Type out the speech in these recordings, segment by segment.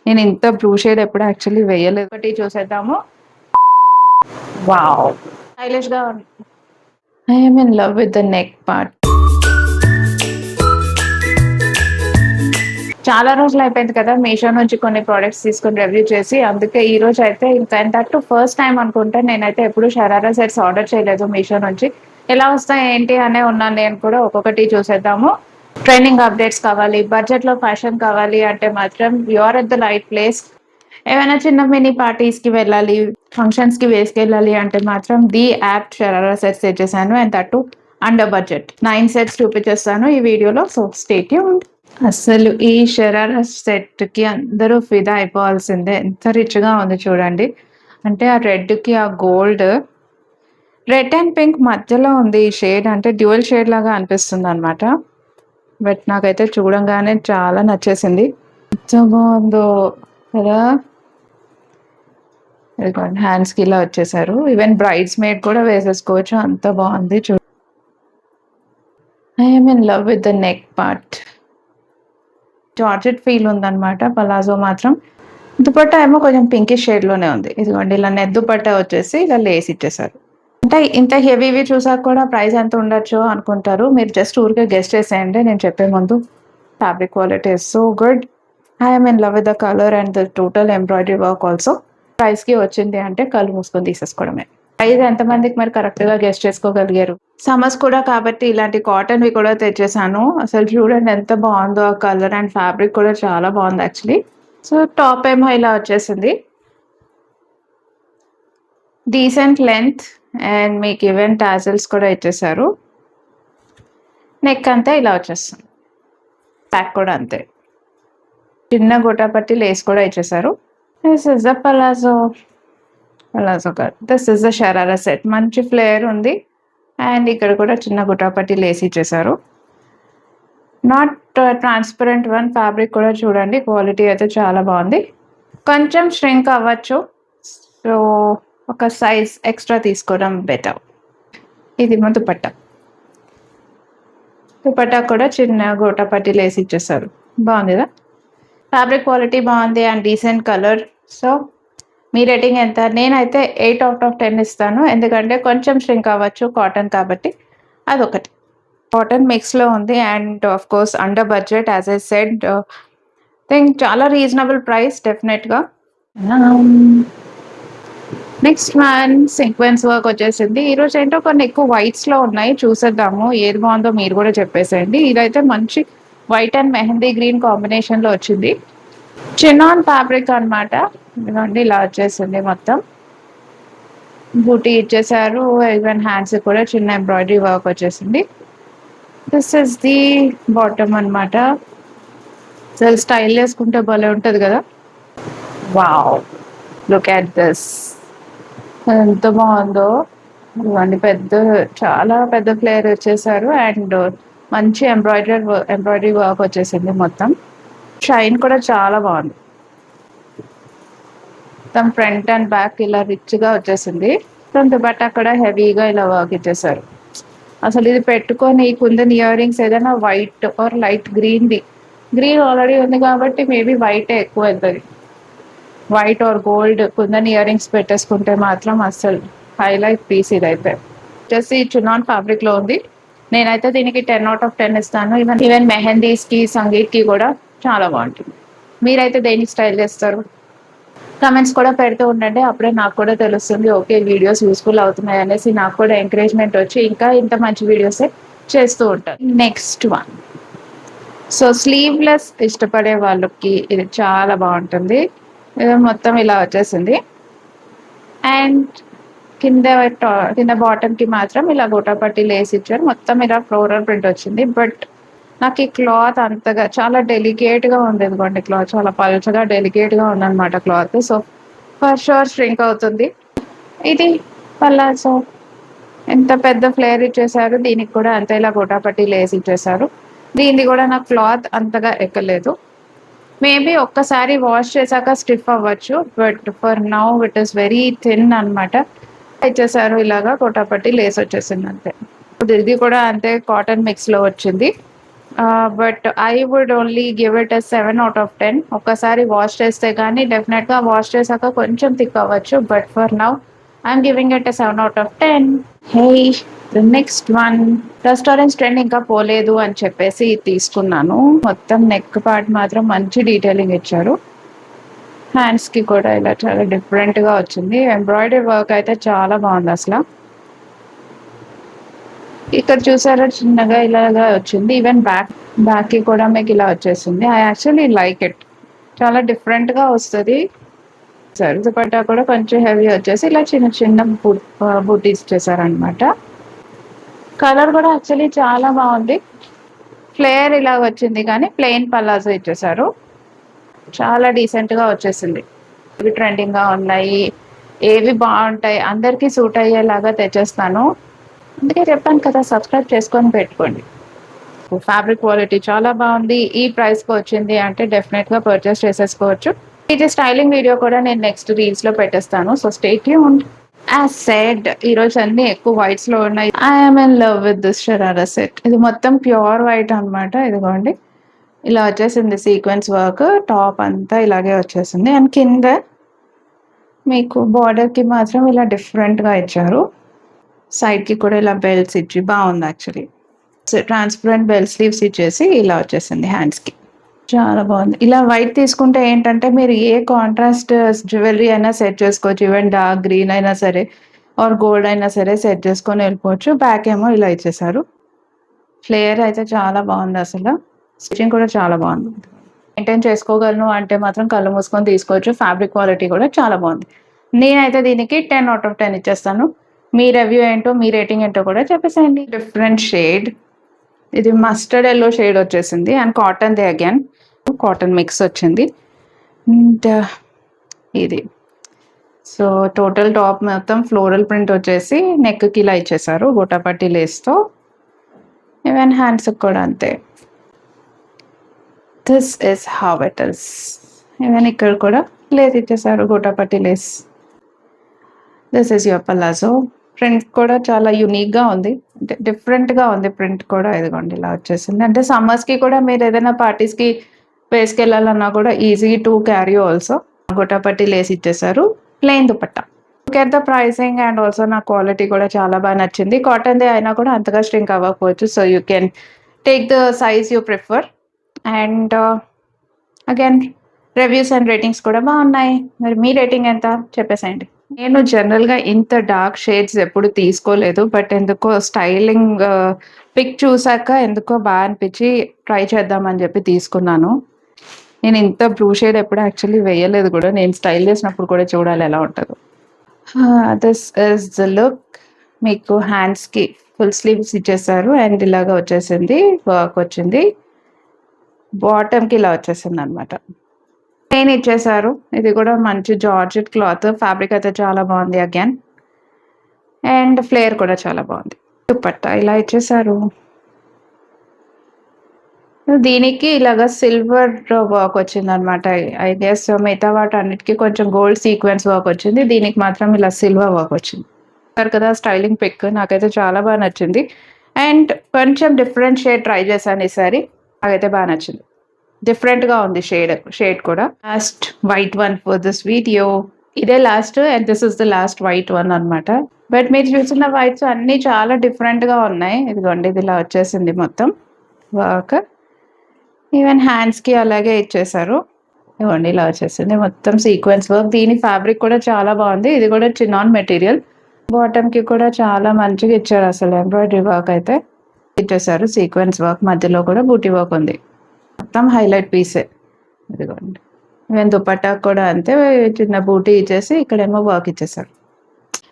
నేను ఇంత blue shade ఎప్పుడు యాక్చువల్లీ వేయలేదు. ఒకటి చూసేద్దాము. వావ్, స్టైలిష్ గా ఉంది. I'm in love with the neck part. చాలా రోజులు అయిపోయింది కదా మీషో నుంచి కొన్ని ప్రోడక్ట్స్ తీసుకొని రివ్యూ చేసి, అందుకే ఈ రోజు అయితే ఇంకా దట్ ఫస్ట్ టైం అనుకుంటే నేనైతే ఎప్పుడు షరారా సెట్స్ ఆర్డర్ చేయలేదు మీషో నుంచి. ఎలా వస్తాయి ఏంటి అనే ఉన్నాను నేను కూడా. ఒక్కొక్కటి చూసేద్దాము. ట్రెండింగ్ అప్డేట్స్ కావాలి, బడ్జెట్ లో ఫ్యాషన్ కావాలి అంటే మాత్రం you're at the right place. ఏమైనా చిన్న మినీ పార్టీస్ కి వెళ్ళాలి, ఫంక్షన్స్ కి వేసుకెళ్ళాలి అంటే మాత్రం ది యాప్ షరారా సెట్స్ తెచ్చేసాను. And that under budget 9 sets చూపించేస్తాను ఈ వీడియోలో, సో స్టే ట్యూన్డ్. అసలు ఈ షరారా సెట్ కి అందరూ ఫిదా అయిపోవాల్సిందే. ఎంత రిచ్ గా ఉంది చూడండి. అంటే ఆ రెడ్ కి ఆ గోల్డ్, రెడ్ అండ్ పింక్ మధ్యలో ఉంది ఈ షేడ్. అంటే డ్యూయల్ షేడ్ లాగా అనిపిస్తుంది అనమాట. బట్ నాకైతే చూడంగానే చాలా నచ్చేసింది. ఎంత బాగుందో కదా. హ్యాండ్స్ కి ఇలా వచ్చేసారు. ఈవెన్ బ్రైడ్స్ మేడ్ కూడా వేసేసుకోవచ్చు, అంత బాగుంది. I'm in love with the neck part. Georgette feel ఉందన్నమాట. పలాజో మాత్రం, దుపట్టా ఏమో కొంచెం పింకిష్ షేడ్ లోనే ఉంది. ఇదిగోండి ఇలా నెట్ దుపట్టా వచ్చేసి ఇలా లేస్ ఇచ్చేసారు. అంటే ఇంత హెవీవి చూసాక కూడా ప్రైస్ ఎంత ఉండొచ్చు అనుకుంటారు. మీరు జస్ట్ ఊరికే గెస్ట్ చేసేయండి నేను చెప్పే ముందు. Fabric quality is so good. I'm in love with the colour and the total embroidery work also. Price కి వచ్చింది అంటే కళ్ళు మూసుకొని తీసేసుకోవడమే. ప్రైస్ ఎంతమందికి మరి కరెక్ట్ గా గెస్ట్ చేసుకోగలిగారు? సమ్మర్స్ కూడా కాబట్టి ఇలాంటి కాటన్ వి కూడా తెచ్చేసాను. అసలు చూడండి ఎంత బాగుందో ఆ కలర్ అండ్ ఫ్యాబ్రిక్ కూడా చాలా బాగుంది యాక్చువల్లీ. సో టాప్ ఏమో ఇలా వచ్చేసింది, డీసెంట్ లెంత్ అండ్ మీకు ఈవెన్ టాజల్స్ కూడా ఇచ్చేసారు. నెక్ అంతా ఇలా వచ్చేస్తుంది, బ్యాక్ కూడా అంతే. చిన్న గోటాపట్టి లేస్ కూడా ఇచ్చేసారు. This is the palazzo. Palazzo కాదు, this is the sharara set. మంచి ఫ్లేయర్ ఉంది అండ్ ఇక్కడ కూడా చిన్న గుటాపట్టి లేస్ ఇచ్చేసారు. Not transparent one. ఫ్యాబ్రిక్ కూడా చూడండి, క్వాలిటీ అయితే చాలా బాగుంది. కొంచెం ష్రింక్ అవ్వచ్చు, సో ఒక సైజ్ ఎక్స్ట్రా తీసుకోవడం బెటర్. ఇది మా దుపట్టా. దుపట్టా కూడా చిన్న గోటాపట్టి లేస్ ఇచ్చేసారు. బాగుంది కదా. ఫ్యాబ్రిక్ క్వాలిటీ బాగుంది and decent colour. So me rating ఎంత? నేనైతే 8/10 ఇస్తాను. ఎందుకంటే కొంచెం ష్రింక్ అవ్వచ్చు, కాటన్ కాబట్టి. అదొకటి. కాటన్ మిక్స్లో ఉంది and of course under budget. As I said, think చాలా రీజనబుల్ ప్రైస్ డెఫినెట్గా. నెక్స్ట్ వన్ సీక్వెన్స్ వర్క్ వచ్చేసింది. ఈరోజు ఏంటో కొన్ని ఎక్కువ వైట్స్లో ఉన్నాయి, చూసేద్దాము ఏది బాగుందో మీరు కూడా చెప్పేసేయండి. ఇదైతే మంచి వైట్ అండ్ మెహందీ గ్రీన్ కాంబినేషన్లో వచ్చింది. చినాన్ ఫ్యాబ్రిక్ అనమాట. ఇదిగోండి ఇలా వచ్చేసింది మొత్తం. బూటీ ఇచ్చేసారు. ఈవెన్ హ్యాండ్స్ కూడా చిన్న ఎంబ్రాయిడరీ వర్క్ వచ్చేసింది. దిస్ ఇస్ ది బాటమ్ అనమాట. అసలు స్టైల్ వేసుకుంటే భలే ఉంటుంది కదా. వావ్, లుక్ అట్ దిస్, ఎంత బాగుందో. ఇవన్నీ పెద్ద, చాలా పెద్ద ఫ్లేయర్ వచ్చేసారు అండ్ మంచి ఎంబ్రాయిడరీ వర్క్ వచ్చేసింది మొత్తం. షైన్ కూడా చాలా బాగుంది. మొత్తం ఫ్రంట్ అండ్ బ్యాక్ ఇలా రిచ్గా వచ్చేసింది. దుపట్టా కూడా హెవీగా ఇలా వర్క్ ఇచ్చేసారు. అసలు ఇది పెట్టుకొని కుందన్ ఇయర్ రింగ్స్ ఏదైనా వైట్ ఆర్ లైట్ గ్రీన్ది, గ్రీన్ ఆల్రెడీ ఉంది కాబట్టి మేబీ వైటే ఎక్కువ వెళ్తుంది. White or gold kundan earrings పెట్టేసుకుంటే మాత్రం అసలు హైలైట్ పీస్ ఇదైతే. జస్ట్ ఈ చినాన్ ఫ్యాబ్రిక్లో ఉంది. నేనైతే దీనికి 10/10 ఇస్తాను. ఈవెన్ మెహందీస్కి, సంగీత్కి కూడా చాలా బాగుంటుంది. మీరైతే దేనికి స్టైల్ చేస్తారు? కమెంట్స్ కూడా పెడుతూ ఉండండి, అప్పుడే నాకు కూడా తెలుస్తుంది ఓకే వీడియోస్ యూస్ఫుల్ అవుతున్నాయి అనేసి. నాకు కూడా ఎంకరేజ్మెంట్ వచ్చి ఇంకా ఇంత మంచి వీడియోసే చేస్తూ ఉంటాను. నెక్స్ట్ వన్, సో స్లీవ్లెస్ ఇష్టపడే వాళ్ళకి ఇది చాలా బాగుంటుంది. ఇది మొత్తం ఇలా వచ్చేసింది అండ్ కింద బాటమ్కి మాత్రం ఇలా గోటాపట్టి లేస్ ఇచ్చారు. మొత్తం ఇలా ఫ్లోరల్ ప్రింట్ వచ్చింది. బట్ నాకు ఈ క్లాత్ అంతగా, చాలా డెలికేట్గా ఉంది. ఇదిగోండి క్లాత్ చాలా పల్చగా డెలికేట్గా ఉందన్నమాట cloth. So for sure shrink అవుతుంది. ఇది పలాజో. ఎంత పెద్ద ఫ్లేర్ ఇచ్చేసారు, దీనికి కూడా అంతే ఇలా గోటాపట్టి లేస్ ఇచ్చేసారు. దీనిది కూడా నాకు క్లాత్ అంతగా ఎక్కలేదు. మేబీ ఒక్కసారి వాష్ చేశాక స్టిఫ్ అవ్వచ్చు, but for now it is very thin అనమాట. ఇచ్చేసారు ఇలాగా గోటాపట్టి లేస్ వచ్చేసింది అంతే. ఇది కూడా అంతే కాటన్ మిక్స్లో వచ్చింది. But I would only give it a 7/10. ఒక్కసారి వాష్ చేస్తే కానీ డెఫినెట్గా వాష్ చేశాక కొంచెం థిక్ అవ్వచ్చు, but for now I'm giving it a 7/10. Hey, the next one, restaurants trend ఇంకా పోలేదు అని చెప్పేసి తీసుకున్నాను. మొత్తం నెక్ పార్ట్ మాత్రం మంచి డీటెయిలింగ్ ఇచ్చారు. హ్యాండ్స్ కి కూడా ఇలా చాలా డిఫరెంట్ గా వచ్చింది. ఎంబ్రాయిడరీ వర్క్ అయితే చాలా బాగుంది అసలు. ఇక్కడ చూసారా చిన్నగా ఇలాగా వచ్చింది. ఈవెన్ బ్యాక్ కి కూడా మీకు ఇలా వచ్చేసింది. I actually like it. చాలా డిఫరెంట్ గా వస్తుంది. దుపట్టా కూడా కొంచెం హెవీ వచ్చేసి ఇలా చిన్న చిన్న బూటీస్ చేశారనమాట. కలర్ కూడా యాక్చువల్లీ చాలా బాగుంది. ఫ్లేయర్ ఇలా వచ్చింది కానీ ప్లెయిన్ పలాజో ఇచ్చేసారు. చాలా డీసెంట్ గా వచ్చేసింది. ఇవి ట్రెండింగ్ గా ఉన్నాయి, ఏవి బాగుంటాయి, అందరికీ సూట్ అయ్యేలాగా తెచ్చేస్తాను. అందుకే చెప్పాను కదా, సబ్స్క్రైబ్ చేసుకొని పెట్టుకోండి. ఫ్యాబ్రిక్ క్వాలిటీ చాలా బాగుంది. ఈ ప్రైస్ కి వచ్చింది అంటే డెఫినెట్ గా పర్చేస్ చేసేసుకోవచ్చు. ఇది స్టైలింగ్ వీడియో కూడా నేను నెక్స్ట్ రీల్స్ లో పెట్టేస్తాను, so stay tuned. As said, ఈ రోజు అన్ని ఎక్కువ వైట్స్ లో ఉన్నాయి. I'm in love with this sharara set. ఇది మొత్తం ప్యూర్ వైట్ అనమాట. ఇదిగోండి ఇలా వచ్చేసింది సీక్వెన్స్ వర్క్. టాప్ అంతా ఇలాగే వచ్చేసింది అండ్ కింద మీకు బార్డర్ కి మాత్రం ఇలా డిఫరెంట్ గా ఇచ్చారు. సైడ్ కి కూడా ఇలా బెల్ట్స్ ఇచ్చి బాగుంది యాక్చువల్లీ. ట్రాన్స్పరెంట్ బెల్ స్లీవ్స్ ఇచ్చేసి ఇలా వచ్చేసింది హ్యాండ్స్ కి. చాలా బాగుంది. ఇలా వైట్ తీసుకుంటే ఏంటంటే మీరు ఏ కాంట్రాస్ట్ జ్యువెలరీ అయినా సెట్ చేసుకోవచ్చు. ఈవెన్ డార్క్ గ్రీన్ అయినా సరే ఆర్ గోల్డ్ అయినా సరే సెట్ చేసుకొని వెళ్ళిపోవచ్చు. బ్యాక్ ఏమో ఇలా ఇచ్చేసారు. ఫ్లేయర్ అయితే చాలా బాగుంది అసలు. స్టిచింగ్ కూడా చాలా బాగుంది. మెయింటైన్ చేసుకోగలను అంటే మాత్రం కళ్ళు మూసుకొని తీసుకోవచ్చు. ఫ్యాబ్రిక్ క్వాలిటీ కూడా చాలా బాగుంది. నేనైతే దీనికి 10/10 ఇచ్చేస్తాను. మీ రివ్యూ ఏంటో, మీ రేటింగ్ ఏంటో కూడా చెప్పేసేయండి. డిఫరెంట్ షేడ్, ఇది మస్టర్డ్ ఎల్లో షేడ్ వచ్చేసింది and cotton the again cotton mix వచ్చింది. అండ్ ఇది సో టోటల్ టాప్ మొత్తం ఫ్లోరల్ ప్రింట్ వచ్చేసి నెక్ కి ఇలా ఇచ్చేసారు గోటాపట్టి లేస్తో. ఈవెన్ హ్యాండ్స్ కూడా అంతే. This is how it is. Even ఇక్కడ కూడా లేస్ ఇచ్చేసారు gota patti lace. This is your palazzo. Print కూడా చాలా యునిక్ గా ఉంది, అంటే డిఫరెంట్ గా ఉంది ప్రింట్ కూడా. ఇదిగోండి ఇలా వచ్చేసింది. అంటే సమ్మర్స్ కి కూడా మీరు ఏదైనా పార్టీస్ కి వేసుకెళ్ళాలన్నా కూడా easy to carry. Also gotapatti lace ఇచ్చేసారు. Plain dupatta. Look the pricing and also నా క్వాలిటీ కూడా చాలా బాగా నచ్చింది. కాటన్ దే అయినా కూడా అంతగా స్ట్రింక్ అవ్వకపోవచ్చు. So you can take the size you prefer. And again reviews and ratings కూడా బాగున్నాయి. మరి మీ రేటింగ్ ఎంత చెప్పేసేయండి. నేను జనరల్గా ఇంత డార్క్ షేడ్స్ ఎప్పుడు తీసుకోలేదు, బట్ ఎందుకో స్టైలింగ్ పిక్ చూసాక ఎందుకో బాగా అనిపించి ట్రై చేద్దామని చెప్పి తీసుకున్నాను. నేను ఇంత బ్లూ షేడ్ ఎప్పుడు యాక్చువల్లీ వేయలేదు కూడా. నేను స్టైల్ చేసినప్పుడు కూడా చూడాలి ఎలా ఉంటుందో. This is the look. మీకు హ్యాండ్స్కి ఫుల్ స్లీవ్స్ ఇచ్చేసారు అండ్ ఇలాగా వచ్చేసింది, వర్క్ వచ్చింది. బాటమ్కి ఇలా వచ్చేసింది అనమాట. ప్లెయిన్ ఇచ్చేసారు. ఇది కూడా మంచి జార్జెట్ క్లాత్. ఫ్యాబ్రిక్ అయితే చాలా బాగుంది అగైన్. అండ్ ఫ్లేయర్ కూడా చాలా బాగుంది. దుపట్టా ఇలా ఇచ్చేసారు. దీనికి ఇలాగా సిల్వర్ వర్క్ వచ్చింది అనమాట. ఐ గెస్ మిగతా వాటి అన్నిటికీ కొంచెం గోల్డ్ సీక్వెన్స్ వర్క్ వచ్చింది, దీనికి మాత్రం ఇలా సిల్వర్ వర్క్ వచ్చింది. కదా స్టైలింగ్ పిక్ నాకైతే చాలా బాగా నచ్చింది. అండ్ కొంచెం డిఫరెంట్ షేడ్ ట్రై చేశాను ఈసారి, నాకైతే బాగా నచ్చింది. డిఫరెంట్ గా ఉంది షేడ్ కూడా. Last white one for this video. ఇదే last and this is the last white one అనమాట. బట్ మీరు చూసిన వైట్స్ అన్ని చాలా డిఫరెంట్ గా ఉన్నాయి. ఇదిగోండి ఇది ఇలా వచ్చేసింది మొత్తం వర్క్. ఈవెన్ హ్యాండ్స్ కి అలాగే ఇచ్చేసారు. ఇవ్వండి ఇలా వచ్చేసింది మొత్తం సీక్వెన్స్ వర్క్. దీని ఫ్యాబ్రిక్ కూడా చాలా బాగుంది. ఇది కూడా చినాన్ మెటీరియల్. బాటమ్ కి కూడా చాలా మంచిగా ఇచ్చారు అసలు. ఎంబ్రాయిడరీ వర్క్ అయితే ఇచ్చేసారు. సీక్వెన్స్ వర్క్ మధ్యలో కూడా బూటీ వర్క్ ఉంది. మొత్తం హైలైట్ పీసే. ఇదిగోండి ఈవెన్ దుపట్టా కూడా అంతే, చిన్న బూటీ ఇచ్చేసి ఇక్కడేమో వర్క్ ఇచ్చేసారు.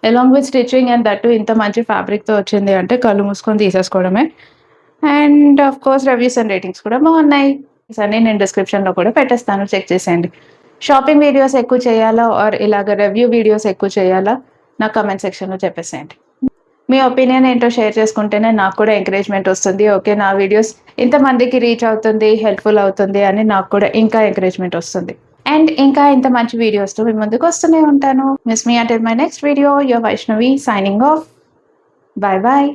Along with stitching and that ఇంత మంచి ఫ్యాబ్రిక్తో వచ్చింది అంటే కళ్ళు మూసుకొని తీసేసుకోవడమే. And of course reviews and ratings కూడా బాగున్నాయి. అన్నీ నేను డిస్క్రిప్షన్లో కూడా పెట్టేస్తాను, చెక్ చేసేయండి. షాపింగ్ వీడియోస్ ఎక్కువ చేయాలా ఆర్ ఇలాగ రివ్యూ వీడియోస్ ఎక్కువ చేయాలా నా కమెంట్ సెక్షన్లో చెప్పేసేయండి. మీ ఒపీనియన్ ఏంటో షేర్ చేసుకుంటేనే నాకు కూడా ఎంకరేజ్మెంట్ వస్తుంది. ఓకే, నా వీడియోస్ ఇంతమందికి రీచ్ అవుతుంది, హెల్ప్ఫుల్ అవుతుంది అని నాకు కూడా ఇంకా ఎంకరేజ్మెంట్ వస్తుంది. అండ్ ఇంకా ఇంత మంచి వీడియోస్తో మీ ముందుకు వస్తూనే ఉంటాను. Miss me until my next video. Your Vaishnavi signing off. Bye bye.